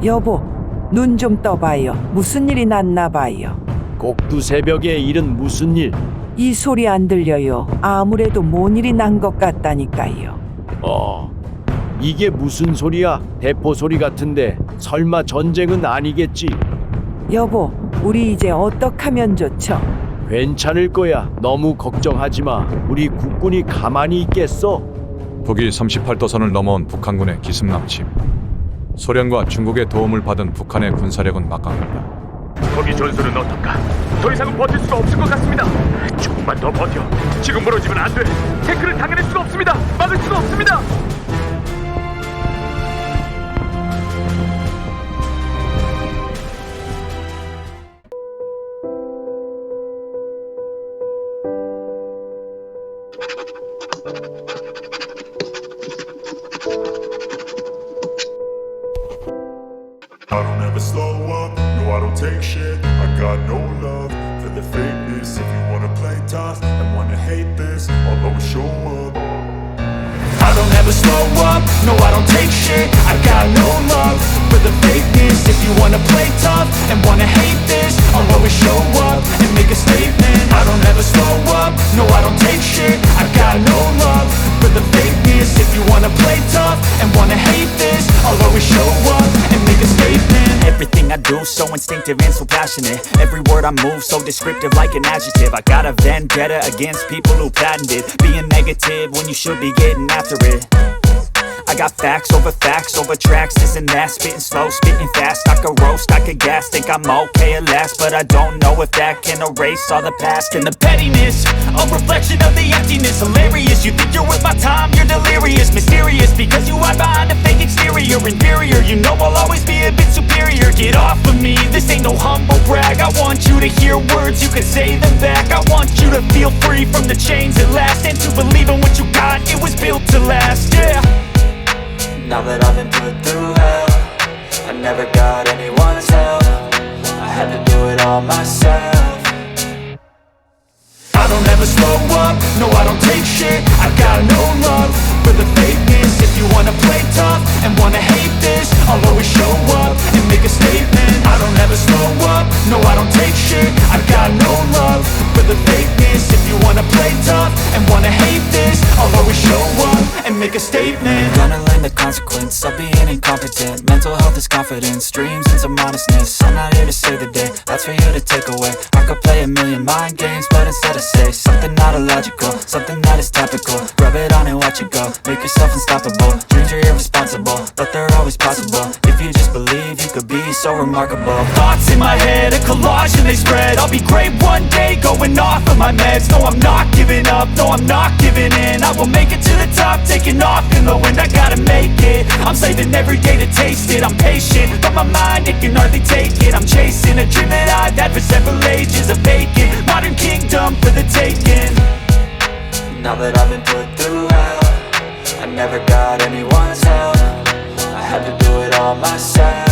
여보, 눈 좀 떠봐요. 무슨 일이 났나 봐요. 꼭두 새벽에 일은 무슨 일? 이 소리 안 들려요. 아무래도 뭔 일이 난 것 같다니까요. 이게 무슨 소리야? 대포 소리 같은데 설마 전쟁은 아니겠지? 여보, 우리 이제 어떡하면 좋죠? 괜찮을 거야. 너무 걱정하지 마. 우리 국군이 가만히 있겠어? 북이 38도선을 넘어온 북한군의 기습남침. 소련과 중국의 도움을 받은 북한의 군사력은 막강합니다. 거기 전술은 어떤가? 더 이상은 버틸 수가 없을 것 같습니다. 조금만 더 버텨. 지금 무너지면 안 돼. 태클을 당해낼 수가 없습니다. 막을 수가 없습니다. I don't ever slow up, no I don't take shit. I got no love for the fakeness. If you wanna play tough and wanna hate this, I'll always show up. I don't ever slow up, no I don't take shit. I got no love for the fakeness. If you wanna play tough and wanna hate this, I'll always show up and make a statement. I don't ever slow up, no I don't take shit. I got no love for the fakeness. If you wanna play tough and wanna hate this, I'll always show up and make a statement. Everything I do so instinctive and so passionate. Every word I move so descriptive like an adjective. I got a vendetta against people who patented being negative when you should be getting after it. I got facts over tracks, this and that. Spitting slow, spitting fast. I could roast, I could gas. Think I'm okay at last, but I don't know if that can erase all the past. And the pettiness, a reflection of the emptiness. Hilarious, you think you're worth my time, you're delirious. Mysterious, because you hide behind a fake exterior. Inferior, you know I'll always be a bit superior. Get off of me, this ain't no humble brag. I want you to hear words, you can say them back. I want you to feel free from the chains at last, and to believe in what you got, it was built to last, yeah. Now that I've been put through hell, I never got anyone's help. I had to do it all myself. I don't ever slow up, no I don't take shit. I got no love for the fakeness. If you wanna play tough and wanna hate this, I'll always show up and make a statement. I don't ever slow up, no I don't take shit. I got no love for the fakeness. If you wanna play tough and wanna hate this, I'll always show up and make a statement. Gonna learn the consequence of being incompetent. Mental health is confidence, dreams and some modestness. I'm not here to save the day, that's for you to take away. I could play a million mind games, but instead I say something not illogical, something that is topical. Rub it on and watch it go, make yourself unstoppable. Dreams are irresponsible, but they're always possible. If you just believe, you could be so remarkable. Thoughts in my head, a collage and they spread. I'll be great one day, going off of my meds. No, I'm not giving up, no, I'm not giving in. I will make it to the top, taking off in the wind. I gotta make it, I'm saving every day to taste it. I'm patient, but my mind, it can hardly take it. I'm chasing a dream that I've had for several ages. A vacant, modern kingdom for the taking. Now that I've been put through hell, I never got anyone's help. I had to do it all myself.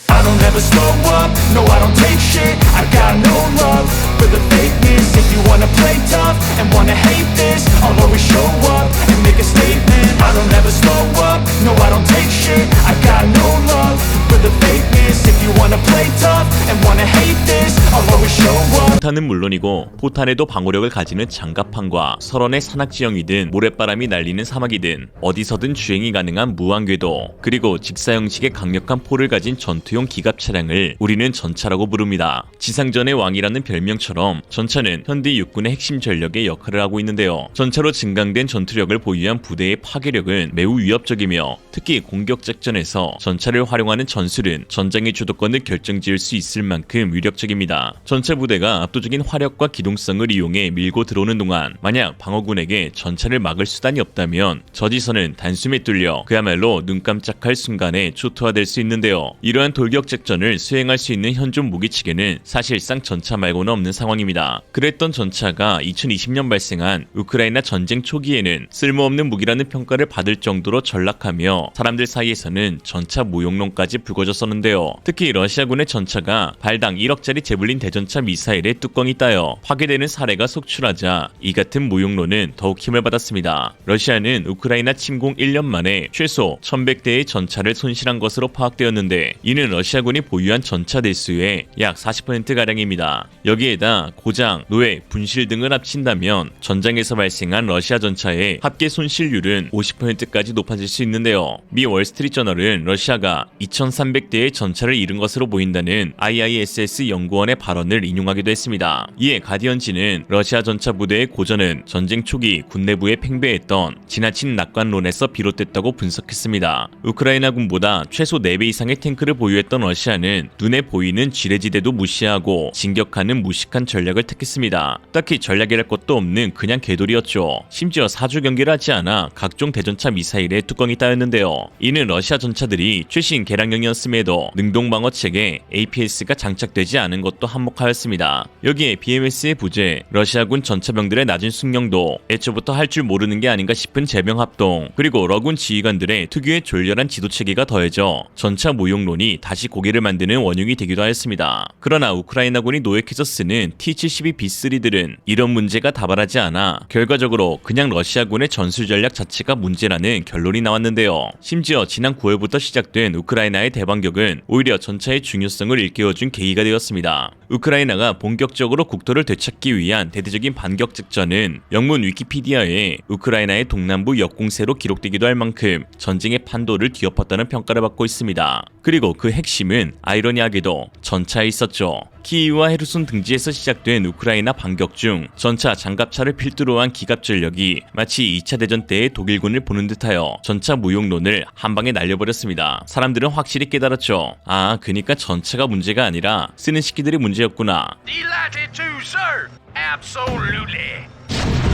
I don't ever slow up, no I don't take shit. I got no love for the fakeness. If you wanna play tough and wanna hate this, I'll always show up and make a statement. I don't ever slow up, no I don't take shit. I got no love for the fakeness. If you wanna play tough and wanna hate this, I'll always show up. 포탄은 물론이고 포탄에도 방어력을 가지는 장갑판과 설원의 산악지형이든 모래바람이 날리는 사막이든 어디서든 주행이 가능한 무한궤도, 그리고 직사 형식의 강력한 포를 가진 전투용 기갑 차량을 우리는 전차라고 부릅니다. 지상전의 왕이라는 별명처럼 전차는 현대 육군의 핵심 전력의 역할을 하고 있는데요. 전차로 증강된 전투력을 보유한 부대의 파괴력은 매우 위협적이며 특히 공격작전에서 전차를 활용하는 전술은 전장의 주도권을 결정지을 수 있을 만큼 위력적입니다. 전차 부대가 압도적인 화력과 기동성을 이용해 밀고 들어오는 동안 만약 방어군에게 전차를 막을 수단이 없다면 저지선은 단숨에 뚫려 그야말로 눈 깜짝할 순간에 초토화될 수 있는데요. 이러한 돌격작전을 수행할 수 있는 현존 무기체계는 사실상 전차 말고는 없는 상황입니다. 그랬던 전차가 2020년 발생한 우크라이나 전쟁 초기에는 쓸모없는 무기라는 평가를 받을 정도로 전락하며 사람들 사이에서는 전차 모욕론까지 불거졌었는데요. 특히 러시아군의 전차가 발당 1억짜리 제블린 대전차 미사일에 뚜껑이 따여 파괴되는 사례가 속출하자 이 같은 무용론은 더욱 힘을 받았습니다. 러시아는 우크라이나 침공 1년 만에 최소 1100대의 전차를 손실한 것으로 파악되었는데 이는 러시아군이 보유한 전차 대수의 약 40%가량입니다. 여기에다 고장, 노획, 분실 등을 합친다면 전장에서 발생한 러시아 전차의 합계 손실률은 50%까지 높아질 수 있는데요. 미 월스트리트저널은 러시아가 2300대의 전차를 잃은 것으로 보인다는 IISS 연구원의 발언을 인용하기도 했습니다. 이에 가디언지는 러시아 전차 부대의 고전은 전쟁 초기 군 내부에 팽배했던 지나친 낙관론에서 비롯됐다고 분석했습니다. 우크라이나군보다 최소 4배 이상의 탱크를 보유했던 러시아는 눈에 보이는 지뢰지대도 무시하고 진격하는 무식한 전략을 택했습니다. 딱히 전략이랄 것도 없는 그냥 개돌이었죠. 심지어 사주 경기를 하지 않아 각종 대전차 미사일에 뚜껑이 따였는데요. 이는 러시아 전차들이 최신 개량형이었음에도 능동방어책에 APS가 장착되지 않은 것도 한몫하였습니다. 여기에 BMS의 부재, 러시아군 전차병들의 낮은 숙련도, 애초부터 할 줄 모르는 게 아닌가 싶은 제병합동, 그리고 러군 지휘관들의 특유의 졸렬한 지도체계가 더해져 전차 무용론이 다시 고개를 만드는 원흉이 되기도 하였습니다. 그러나 우크라이나군이 노획해서 쓰는 T-72B3들은 이런 문제가 다발하지 않아 결과적으로 그냥 러시아군의 전술 전략 자체가 문제라는 결론이 나왔는데요. 심지어 지난 9월부터 시작된 우크라이나의 대반격은 오히려 전차의 중요성을 일깨워준 계기가 되었습니다. 우크라이나가 본격적으로 국토를 되찾기 위한 대대적인 반격 작전은 영문 위키피디아에 우크라이나의 동남부 역공세로 기록되기도 할 만큼 전쟁의 판도를 뒤엎었다는 평가를 받고 있습니다. 그리고 그 핵심은 아이러니하게도 전차에 있었죠. 키이우와 헤르손 등지에서 시작된 우크라이나 반격 중 전차 장갑차를 필두로 한 기갑 전력이 마치 2차 대전 때의 독일군을 보는 듯하여 전차 무용론을 한방에 날려버렸습니다. 사람들은 확실히 깨달았죠. 아, 그니까 전차가 문제가 아니라 쓰는 식기들이 문제였구나.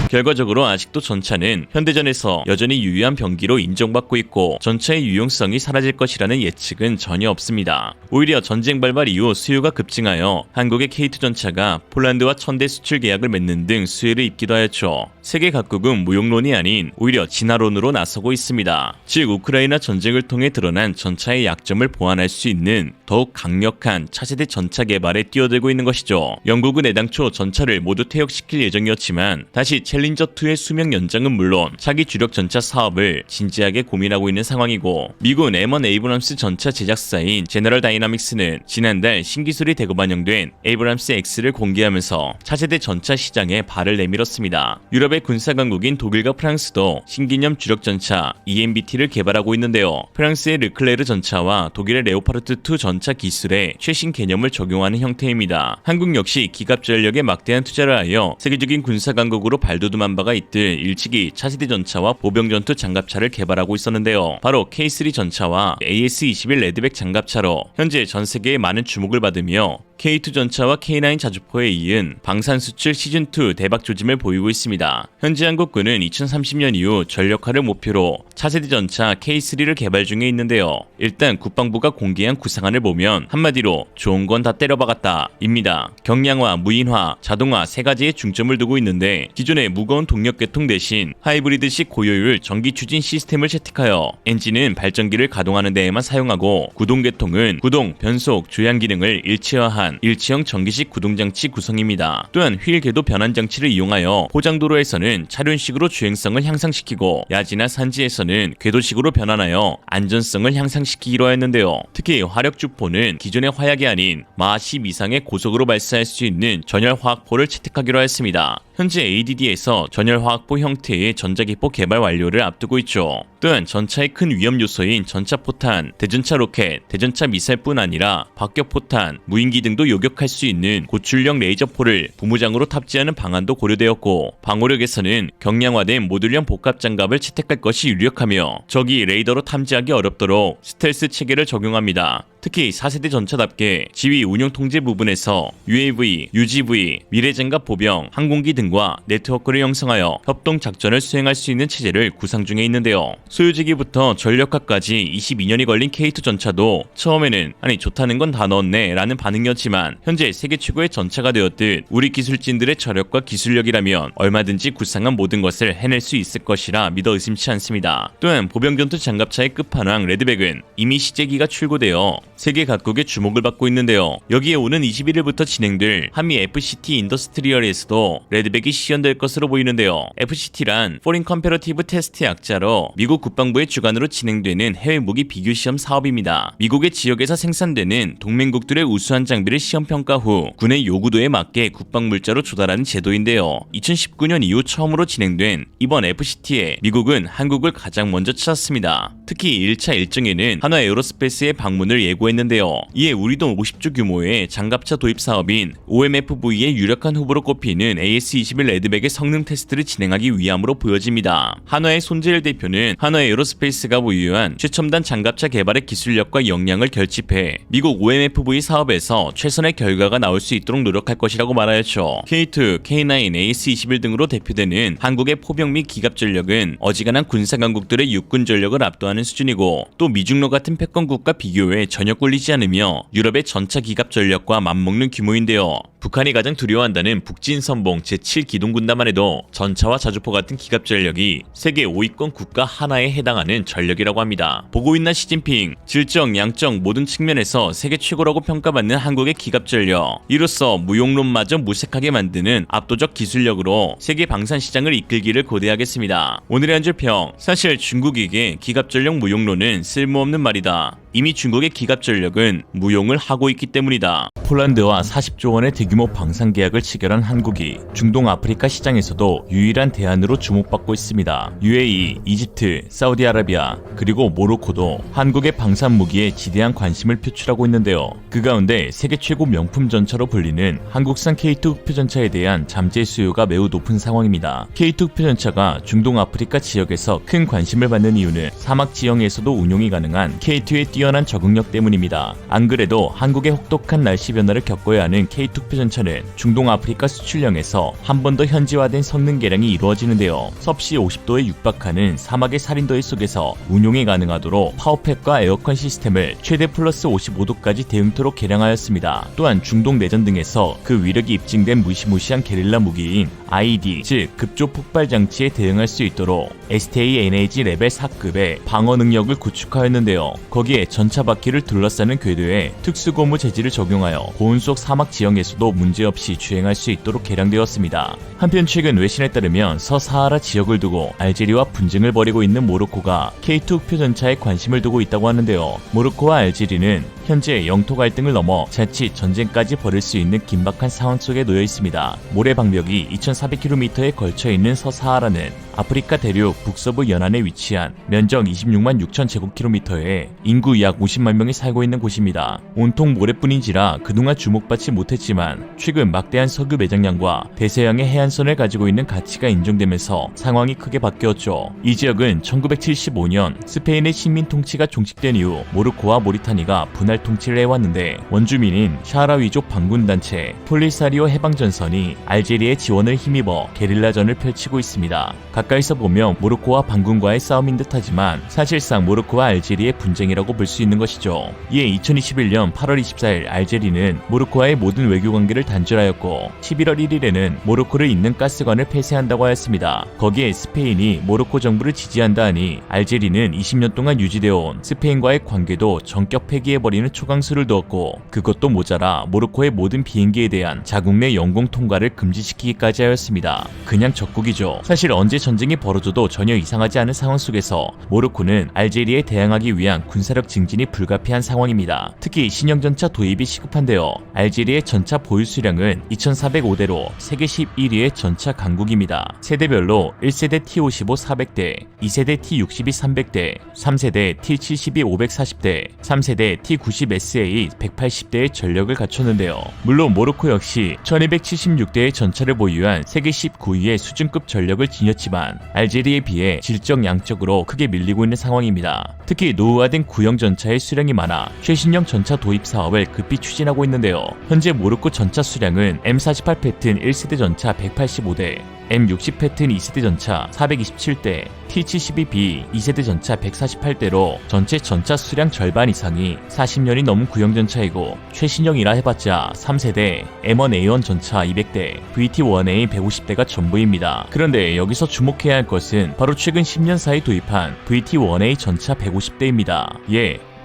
결과적으로 아직도 전차는 현대전에서 여전히 유효한 병기로 인정받고 있고 전차의 유용성이 사라질 것이라는 예측은 전혀 없습니다. 오히려 전쟁 발발 이후 수요가 급증하여 한국의 K2 전차가 폴란드와 1000대 수출 계약을 맺는 등 수혜를 입기도 하였죠. 세계 각국은 무용론이 아닌 오히려 진화론으로 나서고 있습니다. 즉 우크라이나 전쟁을 통해 드러난 전차의 약점을 보완할 수 있는 더욱 강력한 차세대 전차 개발에 뛰어들고 있는 것이죠. 영국은 애당초 전차를 모두 퇴역시킬 예정이었지만 다시 챌린저2의 수명 연장은 물론 차기 주력 전차 사업을 진지하게 고민하고 있는 상황이고, 미군 M1 에이브람스 전차 제작사인 제너럴 다이나믹스는 지난달 신기술이 대거 반영된 에이브람스 X를 공개하면서 차세대 전차 시장에 발을 내밀었습니다. 유럽의 군사 강국인 독일과 프랑스도 신기념 주력 전차 EMBT를 개발하고 있는데요. 프랑스의 르클레르 전차와 독일의 레오파르트2 전차 기술에 최신 개념을 적용하는 형태입니다. 한국 역시 기갑 전력에 막대한 투자를 하여 세계적인 군사 강국으로 발돋움한 바가 있듯 일찍이 차세대 전차와 보병 전투 장갑차를 개발하고 있었는데요. 바로 K3 전차와 AS-21 레드백 장갑차로 현재 전 세계에 많은 주목을 받으며 K2 전차와 K9 자주포에 이은 방산 수출 시즌2 대박 조짐을 보이고 있습니다. 현재 한국군은 2030년 이후 전력화를 목표로 차세대 전차 K3를 개발 중에 있는데요. 일단 국방부가 공개한 구상안을 보면 한마디로 좋은 건 다 때려박았다 입니다. 경량화, 무인화, 자동화 세 가지에 중점을 두고 있는데 기존의 무거운 동력 계통 대신 하이브리드식 고효율 전기 추진 시스템을 채택하여 엔진은 발전기를 가동하는 데에만 사용하고 구동 계통은 구동, 변속, 조향 기능을 일체화한 일체형 전기식 구동장치 구성입니다. 또한 휠 궤도 변환 장치를 이용하여 포장도로에서는 차륜식으로 주행성을 향상시키고 야지나 산지에서는 궤도식으로 변환하여 안전성을 향상시키기로 했는데요. 특히 화력주포는 기존의 화약이 아닌 마 10 이상의 고속으로 발사할 수 있는 전열화학포를 채택하기로 했습니다. 현재 ADD에서 전열화학포 형태의 전자기포 개발 완료를 앞두고 있죠. 또한 전차의 큰 위험 요소인 전차포탄, 대전차 로켓, 대전차 미사일뿐 아니라 박격포탄, 무인기 등도 요격할 수 있는 고출력 레이저포를 부무장으로 탑재하는 방안도 고려되었고, 방어력에서는 경량화된 모듈형 복합장갑을 채택할 것이 유력하며 적이 레이더로 탐지하기 어렵도록 스텔스 체계를 적용합니다. 특히 4세대 전차답게 지휘 운용 통제 부분에서 UAV, UGV, 미래장갑 보병, 항공기 등과 네트워크를 형성하여 협동 작전을 수행할 수 있는 체제를 구상 중에 있는데요. 소유지기부터 전력화까지 22년이 걸린 K2 전차도 처음에는 아니 좋다는 건 다 넣었네 라는 반응이었지만 현재 세계 최고의 전차가 되었듯 우리 기술진들의 저력과 기술력이라면 얼마든지 구상한 모든 것을 해낼 수 있을 것이라 믿어 의심치 않습니다. 또한 보병전투 장갑차의 끝판왕 레드백은 이미 시제기가 출고되어 세계 각국의 주목을 받고 있는데요. 여기에 오는 21일부터 진행될 한미 FCT 인더스트리얼에서도 레드백이 시연될 것으로 보이는데요. FCT란 Foreign Comparative Test 약자로 미국 국방부의 주관으로 진행되는 해외 무기 비교 시험 사업입니다. 미국의 지역에서 생산되는 동맹국들의 우수한 장비를 시험 평가 후 군의 요구도에 맞게 국방물자로 조달하는 제도인데요. 2019년 이후 처음으로 진행된 이번 FCT에 미국은 한국을 가장 먼저 찾았습니다. 특히 1차 일정에는 한화 에어로스페이스의 방문을 예고했는데요. 이에 우리도 50조 규모의 장갑차 도입 사업인 OMFV의 유력한 후보로 꼽히는 AS-21 레드백의 성능 테스트를 진행하기 위함으로 보여집니다. 한화의 손재일 대표는 한화 에어로스페이스가 보유한 최첨단 장갑차 개발의 기술력과 역량을 결집해 미국 OMFV 사업에서 최선의 결과가 나올 수 있도록 노력할 것이라고 말하였죠. K2, K9, AS-21 등으로 대표되는 한국의 포병 및 기갑 전력은 어지간한 군사 강국들의 육군 전력을 압도하는 수준이고 또 미중로 같은 패권국과 비교해 전혀 꿀리지 않으며 유럽의 전차 기갑 전력과 맞먹는 규모인데요. 북한이 가장 두려워한다는 북진선봉 제7기동군단만 해도 전차와 자주포 같은 기갑 전력이 세계 5위권 국가 하나에 해당하는 전력이라고 합니다. 보고 있나 시진핑, 질적, 양적 모든 측면에서 세계 최고라고 평가받는 한국의 기갑 전력. 이로써 무용론마저 무색하게 만드는 압도적 기술력으로 세계 방산 시장을 이끌기를 고대하겠습니다. 오늘의 한 줄 평. 사실 중국에게 기갑 전력 무용론은 쓸모없는 말이다. 이미 중국의 기갑 전력은 무용을 하고 있기 때문이다. 폴란드와 40조 원의 대규모 방산 계약을 체결한 한국이 중동 아프리카 시장에서도 유일한 대안으로 주목받고 있습니다. UAE, 이집트, 사우디아라비아, 그리고 모로코도 한국의 방산 무기에 지대한 관심을 표출하고 있는데요. 그 가운데 세계 최고 명품 전차로 불리는 한국산 K2 흑표 전차에 대한 잠재 수요가 매우 높은 상황입니다. K2 흑표 전차가 중동 아프리카 지역에서 큰 관심을 받는 이유는 사막 지형에서도 운용이 가능한 K2의 뛰어난 적응력 때문입니다. 안 그래도 한국의 혹독한 날씨 변화를 겪어야 하는 K2 흑표 전차는 중동 아프리카 수출량에서 한 번 더 현지화된 성능 개량이 이루어지는데요. 섭씨 50도에 육박하는 사막의 살인더위 속에서 운용이 가능하도록 파워팩과 에어컨 시스템을 최대 플러스 55도까지 대응토록 개량하였습니다. 또한 중동 내전 등에서 그 위력이 입증된 무시무시한 게릴라 무기인 IED, 즉 급조 폭발 장치에 대응할 수 있도록 STA-NAG 레벨 4급의 방어 능력을 구축하였는데요. 거기에 전차 바퀴를 둘러싸는 궤도에 특수고무 재질을 적용하여 고온 속 사막 지형에서도 문제없이 주행할 수 있도록 개량되었습니다. 한편 최근 외신에 따르면 서사하라 지역을 두고 알제리와 분쟁을 벌이고 있는 모로코가 K2 흑표 전차에 관심을 두고 있다고 하는데요. 모로코와 알제리는 현재 영토 갈등을 넘어 자칫 전쟁까지 벌일 수 있는 긴박한 상황 속에 놓여 있습니다. 모래 방벽이 2,400km에 걸쳐 있는 서사하라는 아프리카 대륙 북서부 연안에 위치한 면적 26만 6천 제곱킬로미터에 인구 약 50만 명이 살고 있는 곳입니다. 온통 모래뿐인지라 그동안 주목받지 못했지만 최근 막대한 석유 매장량과 대서양의 해안선을 가지고 있는 가치가 인정되면서 상황이 크게 바뀌었죠. 이 지역은 1975년 스페인의 식민 통치가 종식된 이후 모로코와 모리타니가 분할 통치를 해왔는데 원주민인 샤라위족 반군단체 폴리사리오 해방전선이 알제리의 지원을 힘입어 게릴라전을 펼치고 있습니다. 가까이서 보면 모로코와 반군과의 싸움인 듯하지만 사실상 모로코와 알제리의 분쟁이라고 볼 수 있는 것이죠. 이에 2021년 8월 24일 알제리는 모로코와의 모든 외교관계를 단절하였고 11월 1일에는 모로코를 잇는 가스관을 폐쇄한다고 하였습니다. 거기에 스페인이 모로코 정부를 지지한다 하니 알제리는 20년 동안 유지되어 온 스페인과의 관계도 전격 폐기해버리는 초강수를 두었고 그것도 모자라 모로코의 모든 비행기에 대한 자국 내 영공 통과를 금지시키기까지 하였습니다. 그냥 적국이죠. 사실 언제 전쟁이 벌어져도 전혀 이상하지 않은 상황 속에서 모로코는 알제리에 대항하기 위한 군사력 증진이 불가피한 상황입니다. 특히 신형전차 도입이 시급한데요. 알제리의 전차 보유 수량은 2,405대로 세계 11위의 전차 강국입니다. 세대별로 1세대 T-55 400대, 2세대 T-62 300대, 3세대 T-72 540대, 3세대 T-90SA 180대의 전력을 갖췄는데요. 물론 모로코 역시 1276대의 전차를 보유한 세계 19위의 수준급 전력을 지녔지만 알제리에 비해 질적 양적으로 크게 밀리고 있는 상황입니다. 특히 노후화된 구형 전차의 수량이 많아 최신형 전차 도입 사업을 급히 추진하고 있는데요. 현재 모로코 전차 수량은 M48 패튼 1세대 전차 185대, M60 패튼 2세대 전차 427대, T72B 2세대 전차 148대로 전체 전차 수량 절반 이상이 40년이 넘은 구형 전차이고 최신형이라 해봤자 3세대 M1A1 전차 200대, VT1A 150대가 전부입니다. 그런데 여기서 주목해야 할 것은 바로 최근 10년 사이 도입한 VT1A 전차 150대입니다.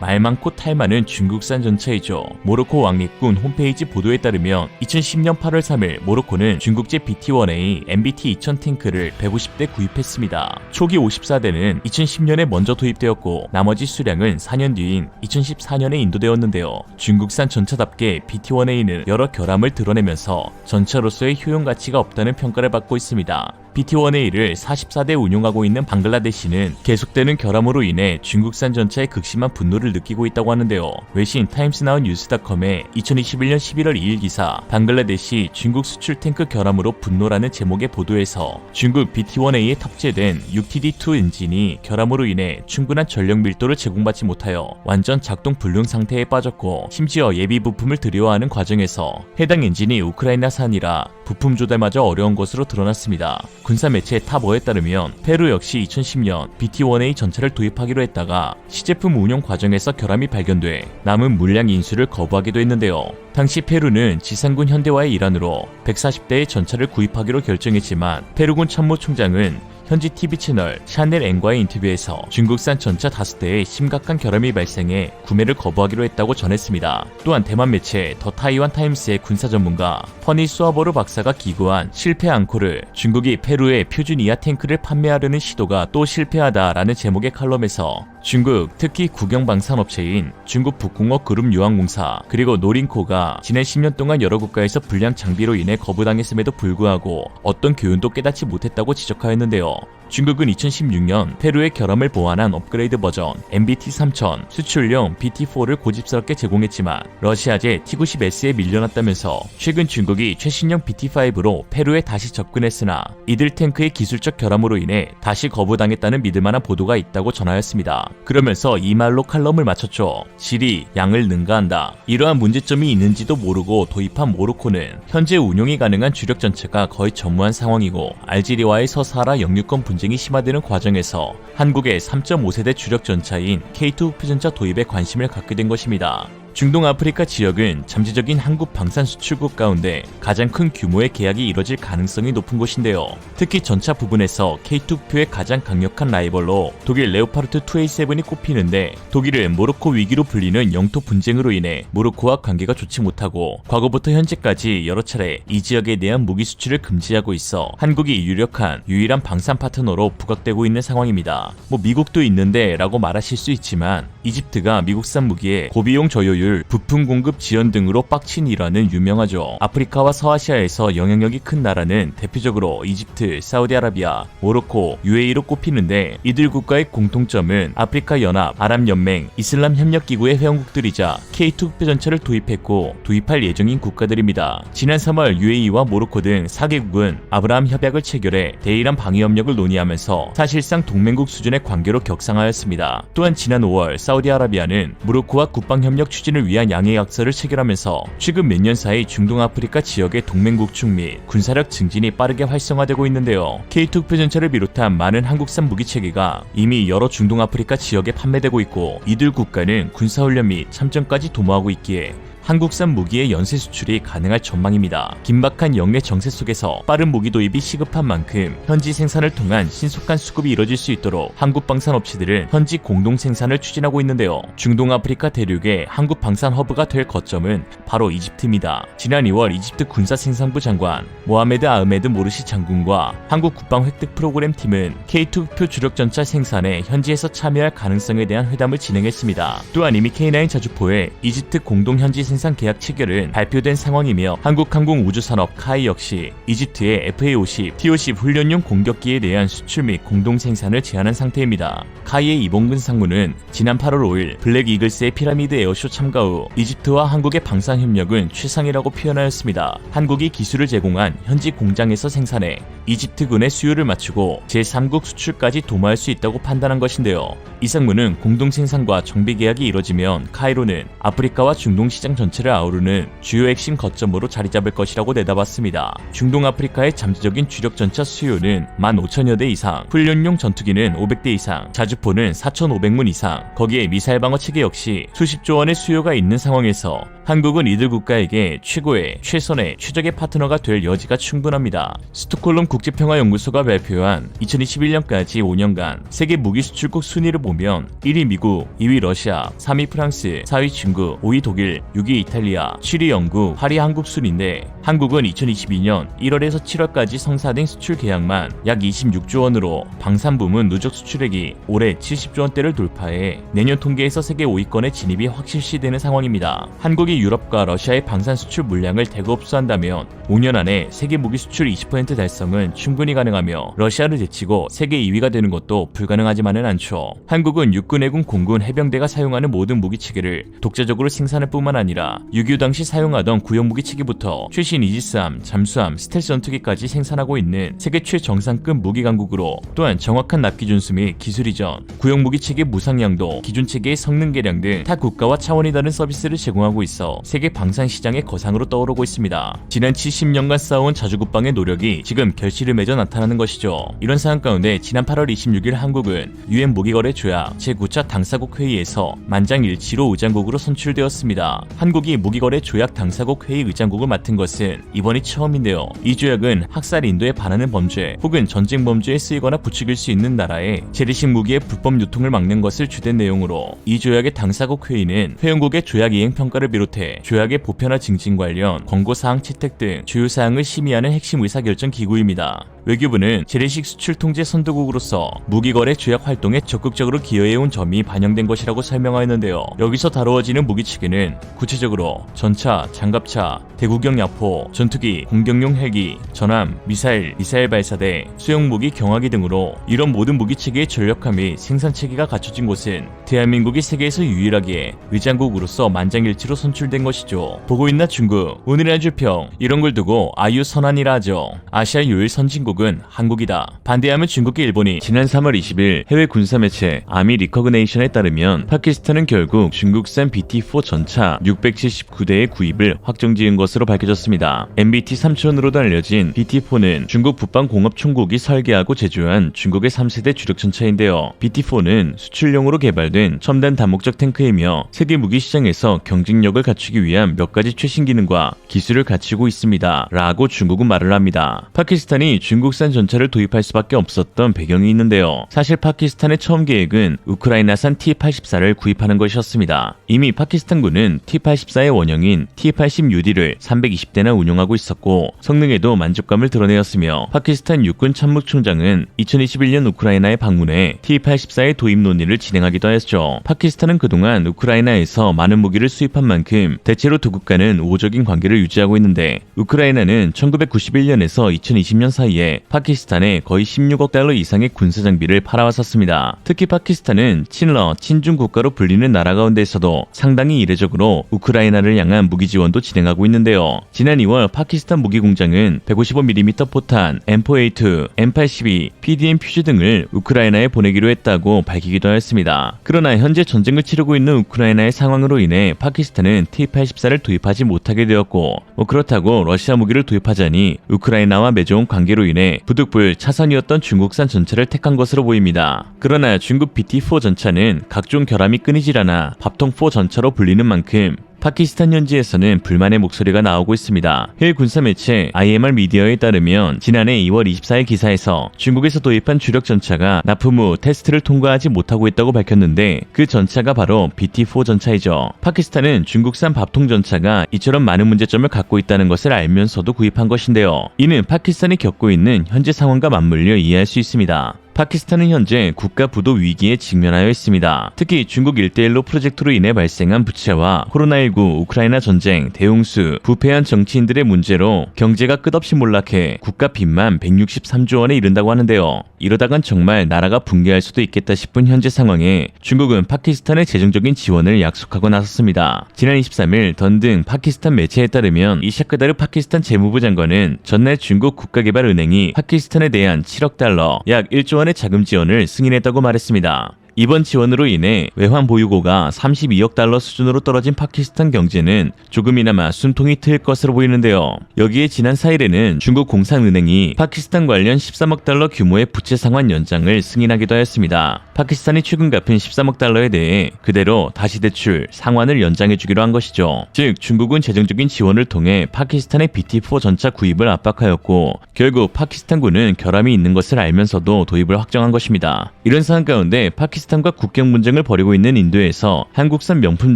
말 많고 탈 많은 중국산 전차이죠. 모로코 왕립군 홈페이지 보도에 따르면 2010년 8월 3일 모로코는 중국제 BT-1A MBT-2000 탱크를 150대 구입했습니다. 초기 54대는 2010년에 먼저 도입되었고 나머지 수량은 4년 뒤인 2014년에 인도되었는데요. 중국산 전차답게 BT-1A는 여러 결함을 드러내면서 전차로서의 효용 가치가 없다는 평가를 받고 있습니다. BT-1A를 44대 운용하고 있는 방글라데시는 계속되는 결함으로 인해 중국산 전차에 극심한 분노를 느끼고 있다고 하는데요. 외신 타임스나우 뉴스닷컴의 2021년 11월 2일 기사 방글라데시 중국 수출 탱크 결함으로 분노라는 제목의 보도에서 중국 BT-1A에 탑재된 6TD2 엔진이 결함으로 인해 충분한 전력 밀도를 제공받지 못하여 완전 작동 불능 상태에 빠졌고 심지어 예비 부품을 들여와하는 과정에서 해당 엔진이 우크라이나산이라 부품 조달마저 어려운 것으로 드러났습니다. 군사 매체 타버에 따르면 페루 역시 2010년 BT-1A 전차를 도입하기로 했다가 시제품 운용 과정에서 결함이 발견돼 남은 물량 인수를 거부하기도 했는데요. 당시 페루는 지상군 현대와의 일환으로 140대의 전차를 구입하기로 결정했지만 페루군 참모총장은 현지 TV 채널 샤넬N과의 인터뷰에서 중국산 전차 5대에 심각한 결함이 발생해 구매를 거부하기로 했다고 전했습니다. 또한 대만 매체 더 타이완 타임스의 군사 전문가 퍼니 수아보르 박사가 기고한 실패 앙코르 중국이 페루에 표준 이하 탱크를 판매하려는 시도가 또 실패하다라는 제목의 칼럼에서 중국 특히 국영방산업체인 중국 북공업 그룹 유황공사 그리고 노린코가 지난 10년 동안 여러 국가에서 불량 장비로 인해 거부당했음에도 불구하고 어떤 교훈도 깨닫지 못했다고 지적하였는데요. 중국은 2016년 페루의 결함을 보완한 업그레이드 버전 MBT-3000 수출용 BT-4를 고집스럽게 제공했지만 러시아제 T-90S에 밀려났다면서 최근 중국이 최신형 BT-5로 페루에 다시 접근했으나 이들 탱크의 기술적 결함으로 인해 다시 거부당했다는 믿을만한 보도가 있다고 전하였습니다. 그러면서 이 말로 칼럼을 마쳤죠. 질이 양을 능가한다. 이러한 문제점이 있는지도 모르고 도입한 모로코는 현재 운용이 가능한 주력 전차가 거의 전무한 상황이고 알제리와의 서사하라 영유권 분쟁이 심화되는 과정에서 한국의 3.5세대 주력 전차인 K2 표전차 도입에 관심을 갖게 된 것입니다. 중동 아프리카 지역은 잠재적인 한국 방산 수출국 가운데 가장 큰 규모의 계약이 이뤄질 가능성이 높은 곳인데요. 특히 전차 부분에서 K2표의 가장 강력한 라이벌로 독일 레오파르트 2A7이 꼽히는데 독일은 모로코 위기로 불리는 영토 분쟁으로 인해 모로코와 관계가 좋지 못하고 과거부터 현재까지 여러 차례 이 지역에 대한 무기 수출을 금지하고 있어 한국이 유일한 방산 파트너로 부각되고 있는 상황입니다. 미국도 있는데 라고 말하실 수 있지만 이집트가 미국산 무기에 고비용 저효율 부품 공급 지연 등으로 빡친 일화는 유명하죠. 아프리카와 서아시아에서 영향력이 큰 나라는 대표적으로 이집트, 사우디아라비아, 모로코, UAE로 꼽히는데 이들 국가의 공통점은 아프리카 연합, 아랍연맹, 이슬람 협력기구의 회원국들이자 K2 표전차를 도입했고 도입할 예정인 국가들입니다. 지난 3월 UAE와 모로코 등 4개국은 아브라함 협약을 체결해 대이란 방위 협력을 논의하면서 사실상 동맹국 수준의 관계로 격상하였습니다. 또한 지난 5월 사우디아라비아는 모로코와 국방협력 추진을 위한 양해약서를 체결하면서 최근 몇 년 사이 중동 아프리카 지역의 동맹국축 및 군사력 증진이 빠르게 활성화되고 있는데요. K2 표전차를 비롯한 많은 한국산 무기체계가 이미 여러 중동 아프리카 지역에 판매되고 있고 이들 국가는 군사훈련 및 참전까지 도모하고 있기에 한국산 무기의 연쇄 수출이 가능할 전망입니다. 긴박한 영내 정세 속에서 빠른 무기 도입이 시급한 만큼 현지 생산을 통한 신속한 수급이 이뤄질 수 있도록 한국 방산 업체들은 현지 공동 생산을 추진하고 있는데요. 중동 아프리카 대륙의 한국 방산 허브가 될 거점은 바로 이집트입니다. 지난 2월 이집트 군사생산부 장관 모하메드 아흐메드 모르시 장군과 한국 국방 획득 프로그램 팀은 K2표 주력 전차 생산에 현지에서 참여할 가능성에 대한 회담을 진행했습니다. 또한 이미 K9 자주포의 이집트 공동 현지 생산 계약 체결은 발표된 상황이며 한국항공우주산업 카이 역시 이집트의 FA-50, T-50 훈련용 공격기에 대한 수출 및 공동 생산을 제안한 상태입니다. 카이의 이봉근 상무는 지난 8월 5일 블랙 이글스의 피라미드 에어쇼 참가 후 이집트와 한국의 방산 협력은 최상이라고 표현하였습니다. 한국이 기술을 제공한 현지 공장에서 생산해 이집트군의 수요를 맞추고 제3국 수출까지 도모할 수 있다고 판단한 것인데요. 이 상무는 공동 생산과 정비 계약이 이뤄지면 카이로는 아프리카와 중동 시장 전체를 아우르는 주요 핵심 거점으로 자리 잡을 것이라고 내다봤습니다. 중동 아프리카의 잠재적인 주력 전차 수요는 15,000여 대 이상, 훈련용 전투기는 500대 이상, 자주포는 4,500문 이상, 거기에 미사일 방어 체계 역시 수십조 원의 수요가 있는 상황에서 한국은 이들 국가에게 최고의, 최선의, 최적의 파트너가 될 여지가 충분합니다. 스톡홀름 국제평화연구소가 발표한 2021년까지 5년간 세계 무기 수출국 순위를 보면 1위 미국, 2위 러시아, 3위 프랑스, 4위 중국, 5위 독일, 6위 이탈리아, 7위 영국, 8위 한국 순인데 한국은 2022년 1월에서 7월까지 성사된 수출 계약만 약 26조 원으로 방산 부문 누적 수출액이 올해 70조 원대를 돌파해 내년 통계에서 세계 5위권에 진입이 확실시되는 상황입니다. 한국이 유럽과 러시아의 방산 수출 물량을 대거 흡수한다면 5년 안에 세계 무기 수출 20% 달성은 충분히 가능하며 러시아를 제치고 세계 2위가 되는 것도 불가능하지만은 않죠. 한국은 육군, 해군, 공군, 해병대가 사용하는 모든 무기 체계를 독자적으로 생산할 뿐만 아니라 6.25 당시 사용하던 구형 무기 체계부터 최신 이지스함, 잠수함, 스텔스 전투기까지 생산하고 있는 세계 최정상급 무기 강국으로 또한 정확한 납기 준수 및 기술 이전, 구형 무기 체계 무상량도, 기존 체계의 성능 개량 등 타 국가와 차원이 다른 서비스를 제공하고 있어 세계 방산 시장의 거상으로 떠오르고 있습니다. 지난 70년간 쌓아온 자주국방의 노력이 지금 결실을 맺어 나타나는 것이죠. 이런 상황 가운데 지난 8월 26일 한국은 유엔 무기거래 조약 제9차 당사국 회의에서 만장일치로 의장국으로 선출되었습니다. 한국이 무기거래 조약 당사국 회의 의장국을 맡은 것은 이번이 처음인데요. 이 조약은 학살 인도에 반하는 범죄 혹은 전쟁 범죄에 쓰이거나 부추길 수 있는 나라에 재래식 무기의 불법 유통을 막는 것을 주된 내용으로 이 조약의 당사국 회의는 회원국의 조약 이행 평가를 비롯해 조약의 보편화 증진 관련 권고사항 채택 등 주요 사항을 심의하는 핵심 의사결정 기구입니다. 외교부는 재래식 수출 통제 선도국으로서 무기거래 조약 활동에 적극적으로 기여해온 점이 반영된 것이라고 설명하였는데요. 여기서 다루어지는 무기 체계는 구체적으로 전차, 장갑차, 대구경 야포, 전투기, 공격용 헬기, 전함, 미사일, 미사일 발사대, 수용무기, 경화기 등으로 이런 모든 무기 체계의 전력화 및 생산 체계가 갖춰진 곳은 대한민국이 세계에서 유일하게 의장국으로서 만장일치로 선출된 것이죠. 보고 있나 중국, 오늘의 주평 이런 걸 두고 아유 선안이라 하죠. 아시아 유일 선진국은 한국이다. 반대하면 중국과 일본이 지난 3월 20일 해외 군사매체 아미 리커그네이션에 따르면 파키스탄은 결국 중국산 BT-4 전차 679대의 구입을 확정지은 것으로 밝혀졌습니다. MBT-3000으로도 알려진 BT-4는 중국 북방공업총국이 설계하고 제조한 중국의 3세대 주력 전차인데요. BT-4는 수출용으로 개발된 첨단 다목적 탱크이며 세계 무기 시장에서 경쟁력을 갖추기 위한 몇 가지 최신 기능과 기술을 갖추고 있습니다. 라고 중국은 말을 합니다. 파키스탄이 중국산 전차를 도입할 수밖에 없었던 배경이 있는데요. 사실 파키스탄의 처음 계획은 우크라이나산 T-84를 구입하는 것이었습니다. 이미 파키스탄군은 T-84의 원형인 T-80UD를 320대나 운용하고 있었고 성능에도 만족감을 드러내었으며 파키스탄 육군 참모총장은 2021년 우크라이나에 방문해 T-84의 도입 논의를 진행하기도 했죠. 파키스탄은 그동안 우크라이나에서 많은 무기를 수입한 만큼 대체로 두 국가는 우호적인 관계를 유지하고 있는데 우크라이나는 1991년에서 2020년 사이에 파키스탄에 거의 16억 달러 이상의 군사 장비를 팔아왔었습니다. 특히 파키스탄은 친러, 친중 국가로 불리는 나라 가운데서도 상당히 이례적으로 우크라이나를 향한 무기 지원도 진행하고 있는데요. 지난 2월 파키스탄 무기 공장은 155mm 포탄, M4A2, M82, PDM 퓨즈 등을 우크라이나에 보내기로 했다고 밝히기도 하였습니다. 그러나 현재 전쟁을 치르고 있는 우크라이나의 상황으로 인해 파키스탄은 T-84를 도입하지 못하게 되었고 그렇다고 러시아 무기를 도입하자니 우크라이나와 맺어온 관계로 인해 부득불 차선이었던 중국산 전차를 택한 것으로 보입니다. 그러나 중국 BT-4 전차는 각종 결함이 끊이질 않아 밥통-4 전차로 불리는 만큼 파키스탄 현지에서는 불만의 목소리가 나오고 있습니다. 해외 군사 매체 IMR 미디어에 따르면 지난해 2월 24일 기사에서 중국에서 도입한 주력 전차가 납품 후 테스트를 통과하지 못하고 있다고 밝혔는데 그 전차가 바로 BT-4 전차이죠. 파키스탄은 중국산 밥통 전차가 이처럼 많은 문제점을 갖고 있다는 것을 알면서도 구입한 것인데요. 이는 파키스탄이 겪고 있는 현재 상황과 맞물려 이해할 수 있습니다. 파키스탄은 현재 국가 부도 위기에 직면하여 있습니다. 특히 중국 1대1로 프로젝트로 인해 발생한 부채와 코로나19, 우크라이나 전쟁, 대홍수, 부패한 정치인들의 문제로 경제가 끝없이 몰락해 국가 빚만 163조 원에 이른다고 하는데요. 이러다간 정말 나라가 붕괴할 수도 있겠다 싶은 현재 상황에 중국은 파키스탄의 재정적인 지원을 약속하고 나섰습니다. 지난 23일 던등 파키스탄 매체에 따르면 이샤크다르 파키스탄 재무부 장관은 전날 중국 국가개발은행이 파키스탄에 대한 7억 달러, 약 1조 원의 자금 지원을 승인했다고 말했습니다. 이번 지원으로 인해 외환 보유고가 32억 달러 수준으로 떨어진 파키스탄 경제는 조금이나마 숨통이 트일 것으로 보이는데요. 여기에 지난 4일에는 중국 공산은행이 파키스탄 관련 13억 달러 규모의 부채 상환 연장을 승인하기도 하였습니다. 파키스탄이 최근 갚은 13억 달러에 대해 그대로 다시 대출 상환을 연장해주기로 한 것이죠. 즉 중국은 재정적인 지원을 통해 파키스탄의 BT4 전차 구입을 압박하였고 결국 파키스탄군은 결함이 있는 것을 알면서도 도입을 확정한 것입니다. 이런 상황 가운데 파키스탄과 국경 분쟁을 벌이고 있는 인도에서 한국산 명품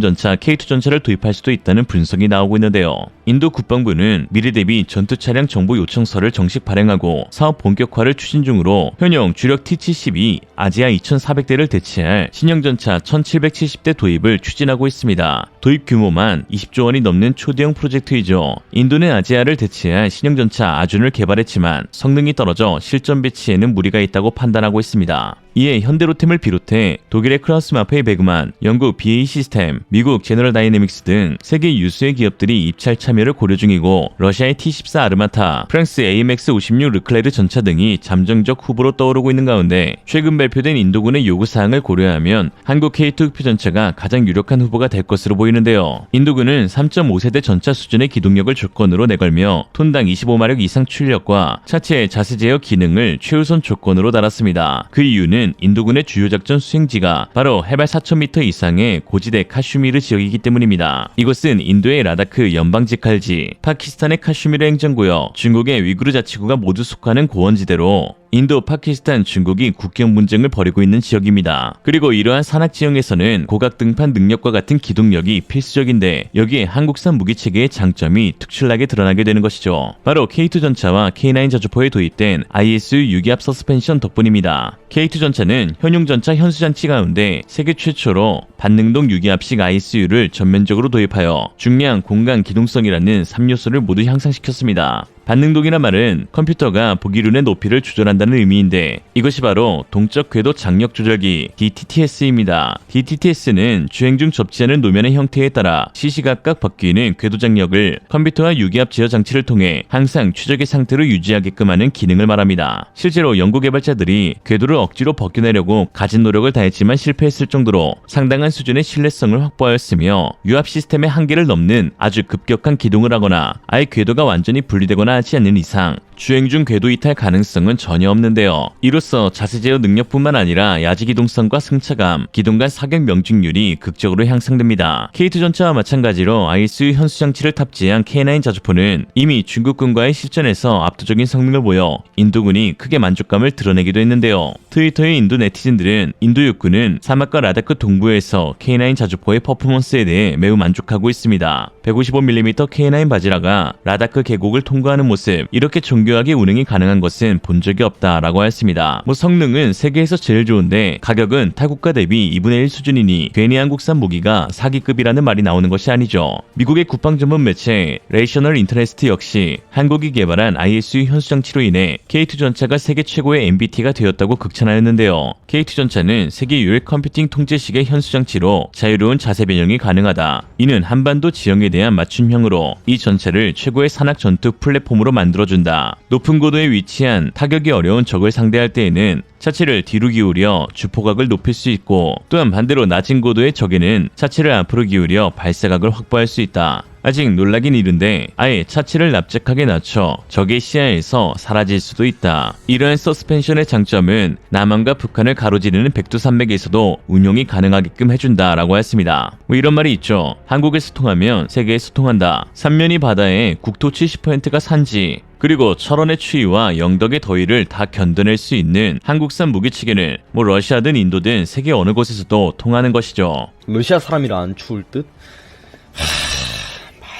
전차 K2 전차를 도입할 수도 있다는 분석이 나오고 있는데요. 인도 국방부는 미래 대비 전투 차량 정보 요청서를 정식 발행하고 사업 본격화를 추진 중으로 현용 주력 T-72 아지아 2400대를 대체할 신형 전차 1770대 도입을 추진하고 있습니다. 도입 규모만 20조 원이 넘는 초대형 프로젝트이죠. 인도는 아지아를 대체할 신형 전차 아준을 개발했지만 성능이 떨어져 실전 배치에는 무리가 있다고 판단하고 있습니다. 이에 현대로템을 비롯해 독일의 크라우스마페이 베그만, 영국 BAE 시스템, 미국 제너럴 다이내믹스 등 세계 유수의 기업들이 입찰 참여를 고려 중이고 러시아의 T-14 아르마타, 프랑스 AMX-56 르클레르 전차 등이 잠정적 후보로 떠오르고 있는 가운데 최근 발표된 인도군의 요구사항을 고려하면 한국 K2 흑표 전차가 가장 유력한 후보가 될 것으로 보이는데요. 인도군은 3.5세대 전차 수준의 기동력을 조건으로 내걸며 톤당 25마력 이상 출력과 차체의 자세 제어 기능을 최우선 조건으로 달았습니다. 그 이유는 인도군의 주요 작전 수행지가 바로 해발 4,000m 이상의 고지대 카슈미르 지역이기 때문입니다. 이곳은 인도의 라다크 연방직할지, 파키스탄의 카슈미르 행정구역, 중국의 위구르 자치구가 모두 속하는 고원지대로 인도, 파키스탄, 중국이 국경 분쟁을 벌이고 있는 지역입니다. 그리고 이러한 산악 지형에서는 고각 등판 능력과 같은 기동력이 필수적인데 여기에 한국산 무기체계의 장점이 특출나게 드러나게 되는 것이죠. 바로 K2 전차와 K9 자주포에 도입된 ISU 유기압 서스펜션 덕분입니다. K2 전차는 현용 전차 현수장치 가운데 세계 최초로 반능동 유기압식 ISU를 전면적으로 도입하여 중량, 공간, 기동성이라는 3요소를 모두 향상시켰습니다. 반능동이란 말은 컴퓨터가 보기륜의 높이를 조절한다는 의미인데 이것이 바로 동적 궤도 장력 조절기 DTTS입니다. DTTS는 주행 중 접지 않은 노면의 형태에 따라 시시각각 바뀌는 궤도 장력을 컴퓨터와 유기압 제어 장치를 통해 항상 최적의 상태로 유지하게끔 하는 기능을 말합니다. 실제로 연구 개발자들이 궤도를 억지로 벗겨내려고 가진 노력을 다했지만 실패했을 정도로 상당한 수준의 신뢰성을 확보하였으며 유압 시스템의 한계를 넘는 아주 급격한 기동을 하거나 아예 궤도가 완전히 분리되거나 하지 않는 이상 주행 중 궤도 이탈 가능성은 전혀 없는데요. 이로써 자세 제어 능력뿐만 아니라 야지 기동성과 승차감, 기동 간 사격 명중률이 극적으로 향상됩니다. K2 전차와 마찬가지로 ISU 현수 장치를 탑재한 K9 자주포는 이미 중국군과의 실전에서 압도적인 성능을 보여 인도군이 크게 만족감을 드러내기도 했는데요. 트위터의 인도 네티즌들은 인도 육군은 사막과 라다크 동부에서 K9 자주포의 퍼포먼스에 대해 매우 만족하고 있습니다. 155mm K9 바지라가 라다크 계곡을 통과하는 모습, 이렇게 정교하게 운행이 가능한 것은 본 적이 없다라고 하였습니다. 성능은 세계에서 제일 좋은데 가격은 타국가 대비 2분의 1 수준이니 괜히 한국산 무기가 사기급이라는 말이 나오는 것이 아니죠. 미국의 국방 전문 매체 레이셔널 인터레스트 역시 한국이 개발한 ISU 현수 장치로 인해 K2 전차가 세계 최고의 MBT가 되었다고 극찬하였는데요. K2 전차는 세계 유일 컴퓨팅 통제식의 현수 장치로 자유로운 자세 변형이 가능하다. 이는 한반도 지형에 대한 맞춤형으로 이 전차를 최고의 산악 전투 플랫폼으로 만들어준다. 높은 고도에 위치한 타격이 어려운 적을 상대할 때에는 차체를 뒤로 기울여 주포각을 높일 수 있고 또한 반대로 낮은 고도의 적에는 차체를 앞으로 기울여 발사각을 확보할 수 있다. 아직 놀라긴 이른데 아예 차체를 납작하게 낮춰 적의 시야에서 사라질 수도 있다. 이러한 서스펜션의 장점은 남한과 북한을 가로지르는 백두산맥에서도 운용이 가능하게끔 해준다라고 했습니다. 이런 말이 있죠. 한국에서 통하면 세계에서 통한다. 삼면이 바다에 국토 70%가 산지, 그리고 철원의 추위와 영덕의 더위를 다 견뎌낼 수 있는 한국산 무기체계는 러시아든 인도든 세계 어느 곳에서도 통하는 것이죠. 러시아 사람이라 안 추울 듯?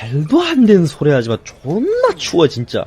말도 안 되는 소리 하지마. 존나 추워 진짜.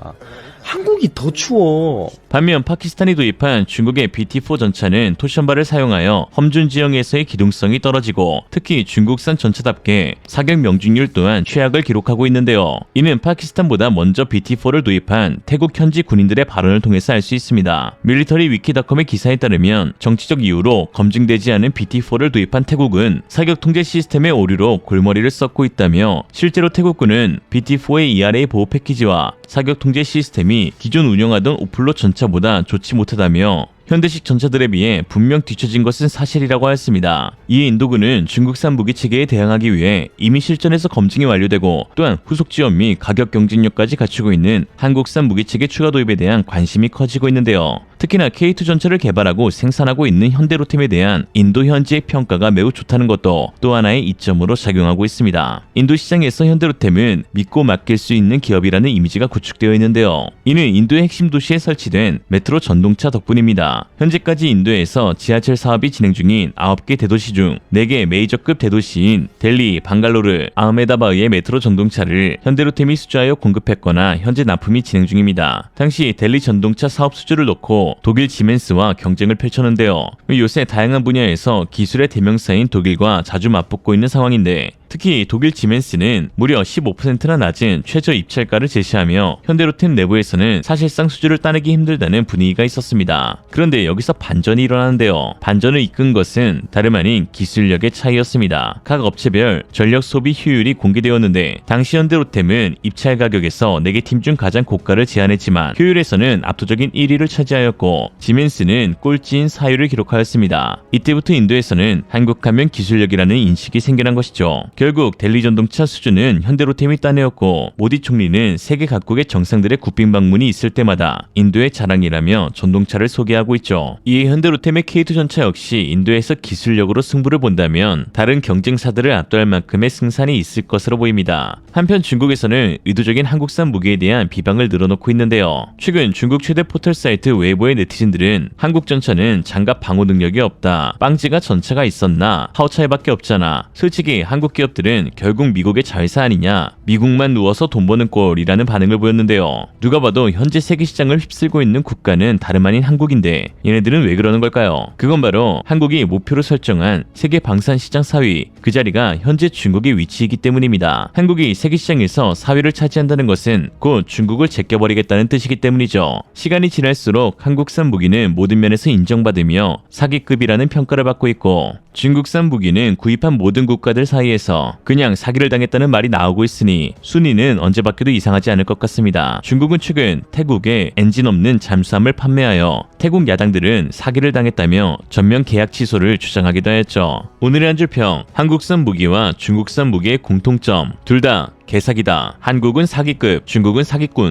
한국이 더 추워. 반면 파키스탄이 도입한 중국의 BT4 전차는 토션바를 사용하여 험준 지형에서의 기동성이 떨어지고 특히 중국산 전차답게 사격 명중률 또한 최악을 기록하고 있는데요. 이는 파키스탄보다 먼저 BT4를 도입한 태국 현지 군인들의 발언을 통해서 알 수 있습니다. 밀리터리 위키닷컴의 기사에 따르면 정치적 이유로 검증되지 않은 BT4를 도입한 태국은 사격 통제 시스템의 오류로 골머리를 썩고 있다며 실제로 태국군은 BT4의 ERA 보호 패키지와 사격 통제 시스템이 기존 운영하던 오플로 전차보다 좋지 못하다며 현대식 전차들에 비해 분명 뒤처진 것은 사실이라고 하였습니다. 이에 인도군은 중국산 무기 체계에 대항하기 위해 이미 실전에서 검증이 완료되고 또한 후속 지원 및 가격 경쟁력까지 갖추고 있는 한국산 무기 체계 추가 도입에 대한 관심이 커지고 있는데요. 특히나 K2 전차를 개발하고 생산하고 있는 현대로템에 대한 인도 현지의 평가가 매우 좋다는 것도 또 하나의 이점으로 작용하고 있습니다. 인도 시장에서 현대로템은 믿고 맡길 수 있는 기업이라는 이미지가 구축되어 있는데요. 이는 인도의 핵심 도시에 설치된 메트로 전동차 덕분입니다. 현재까지 인도에서 지하철 사업이 진행 중인 9개 대도시 중 4개 메이저급 대도시인 델리, 방갈로르, 아흐메다바드의 메트로 전동차를 현대로템이 수주하여 공급했거나 현재 납품이 진행 중입니다. 당시 델리 전동차 사업 수주를 놓고 독일 지멘스와 경쟁을 펼쳤는데요. 요새 다양한 분야에서 기술의 대명사인 독일과 자주 맞붙고 있는 상황인데 특히 독일 지멘스는 무려 15%나 낮은 최저 입찰가를 제시하며 현대로템 내부에서는 사실상 수주를 따내기 힘들다는 분위기가 있었습니다. 그런데 여기서 반전이 일어나는데요. 반전을 이끈 것은 다름 아닌 기술력의 차이였습니다. 각 업체별 전력 소비 효율이 공개되었는데 당시 현대로템은 입찰 가격에서 4개 팀 중 가장 고가를 제안했지만 효율에서는 압도적인 1위를 차지하였고 지멘스는 꼴찌인 4위를 기록하였습니다. 이때부터 인도에서는 한국하면 기술력이라는 인식이 생겨난 것이죠. 결국 델리 전동차 수주는 현대로템이 따내었고 모디 총리는 세계 각국의 정상들의 국빈 방문이 있을 때마다 인도의 자랑이라며 전동차를 소개하고 있죠. 이에 현대로템의 K2 전차 역시 인도에서 기술력으로 승부를 본다면 다른 경쟁사들을 압도할 만큼의 승산이 있을 것으로 보입니다. 한편 중국에서는 의도적인 한국산 무기에 대한 비방을 늘어놓고 있는데요. 최근 중국 최대 포털 사이트 웨이보의 네티즌들은 한국 전차는 장갑 방호 능력이 없다, 빵지가 전차가 있었나, 하오차이밖에 없잖아, 솔직히 한국 기업들은 결국 미국의 자회사 아니냐, 미국만 누워서 돈 버는 꼴이라는 반응을 보였는데요. 누가 봐도 현재 세계 시장을 휩쓸고 있는 국가는 다름 아닌 한국인데 얘네들은 왜 그러는 걸까요? 그건 바로 한국이 목표로 설정한 세계 방산 시장 4위, 그 자리가 현재 중국의 위치이기 때문입니다. 한국이 세계 시장에서 4위를 차지한다는 것은 곧 중국을 제껴버리겠다는 뜻이기 때문이죠. 시간이 지날수록 한국산 무기는 모든 면에서 인정받으며 사기급이라는 평가를 받고 있고 중국산 무기는 구입한 모든 국가들 사이에서 그냥 사기를 당했다는 말이 나오고 있으니 순위는 언제 바뀌어도 이상하지 않을 것 같습니다. 중국은 최근 태국에 엔진 없는 잠수함을 판매하여 태국 야당들은 사기를 당했다며 전면 계약 취소를 주장하기도 했죠. 오늘의 한 줄 평, 한국산 무기와 중국산 무기의 공통점, 둘 다 개사기다. 한국은 사기급, 중국은 사기꾼.